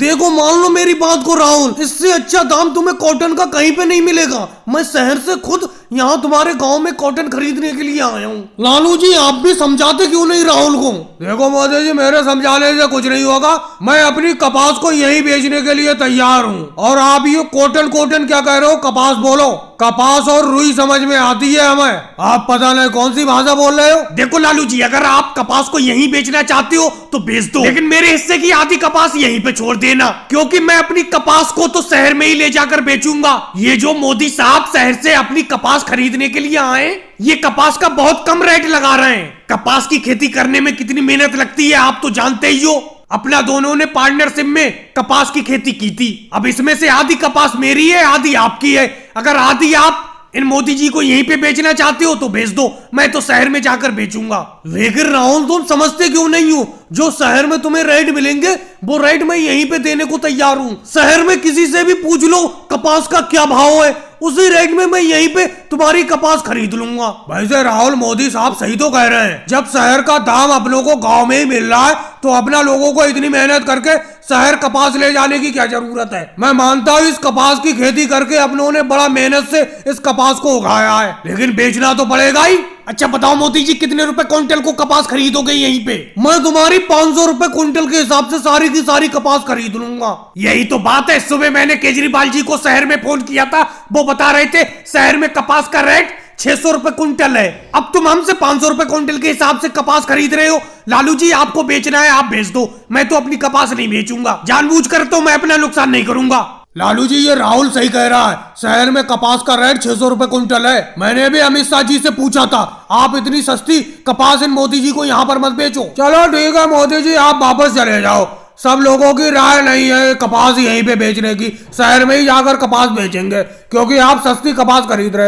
देखो मान लो मेरी बात को राहुल, इससे अच्छा दाम तुम्हें कॉटन का कहीं पे नहीं मिलेगा। मैं शहर से खुद यहाँ तुम्हारे गांव में कॉटन खरीदने के लिए आया हूँ। लालू जी आप भी समझाते क्यों नहीं राहुल को? देखो मोदी जी मेरे समझाने से कुछ नहीं होगा, मैं अपनी कपास को यही बेचने के लिए तैयार हूँ। और आप ये कॉटन कॉटन क्या कह रहे हो? कपास बोलो। कपास और रुई समझ में आती है हमें, आप पता नहीं कौन सी भाषा बोल रहे हो। देखो लालू जी अगर आप कपास को यहीं बेचना चाहते हो तो बेच दो, लेकिन मेरे हिस्से की आधी कपास यहीं पे छोड़ देना, क्योंकि मैं अपनी कपास को तो शहर में ही ले जाकर बेचूंगा। ये जो मोदी साहब शहर से अपनी कपास खरीदने के लिए आए, ये कपास का बहुत कम रेट लगा रहे हैं। कपास की खेती करने में कितनी मेहनत लगती है आप तो जानते ही हो। अपना दोनों ने पार्टनरशिप में कपास की खेती की थी। अब इसमें से आधी कपास मेरी है, आधी आपकी है। अगर आधी आप इन मोदी जी को यहीं पे बेचना चाहते हो तो बेच दो, मैं तो शहर में जाकर बेचूंगा। लेकिन राहुल तुम समझते क्यों नहीं हो? जो शहर में तुम्हें रेट मिलेंगे वो रेट मैं यहीं पे देने को तैयार हूँ। शहर में किसी से भी पूछ लो कपास का क्या भाव है, उसी रेट में मैं यहीं पे तुम्हारी कपास खरीद लूंगा। वैसे राहुल मोदी साहब सही तो कह रहे हैं, जब शहर का दाम अपनों को गांव में ही मिल रहा है तो अपना लोगों को इतनी मेहनत करके शहर कपास ले जाने की क्या जरूरत है। मैं मानता हूँ इस कपास की खेती करके अपनों ने बड़ा मेहनत से इस कपास को उगाया है, लेकिन बेचना तो पड़ेगा ही। अच्छा बताओ मोदी जी कितने रुपए क्विंटल को कपास खरीदोगे यहीं पे? मैं तुम्हारी 500 रुपए क्विंटल के हिसाब से सारी की सारी कपास खरीद लूंगा। यही तो बात है, सुबह मैंने केजरीवाल जी को शहर में फोन किया था, वो बता रहे थे शहर में कपास का रेट 600 रुपए क्विंटल है। अब तुम हमसे 500 रुपए क्विंटल के हिसाब से कपास खरीद रहे हो। लालू जी आपको बेचना है आप बेच दो, मैं तो अपनी कपास नहीं बेचूंगा। जानबूझकर तो मैं अपना नुकसान नहीं करूंगा। लालू जी ये राहुल सही कह रहा है, शहर में कपास का रेट 600 रुपए क्विंटल है। मैंने भी अमित शाह जी से पूछा था, आप इतनी सस्ती कपास इन मोदी जी को यहाँ पर मत बेचो। चलो ठीक है मोदी जी आप वापस चले जाओ, सब लोगों की राय नहीं है कपास यहीं पे बेचने की, शहर में ही जाकर कपास बेचेंगे क्योंकि आप सस्ती कपास खरीद रहे हो।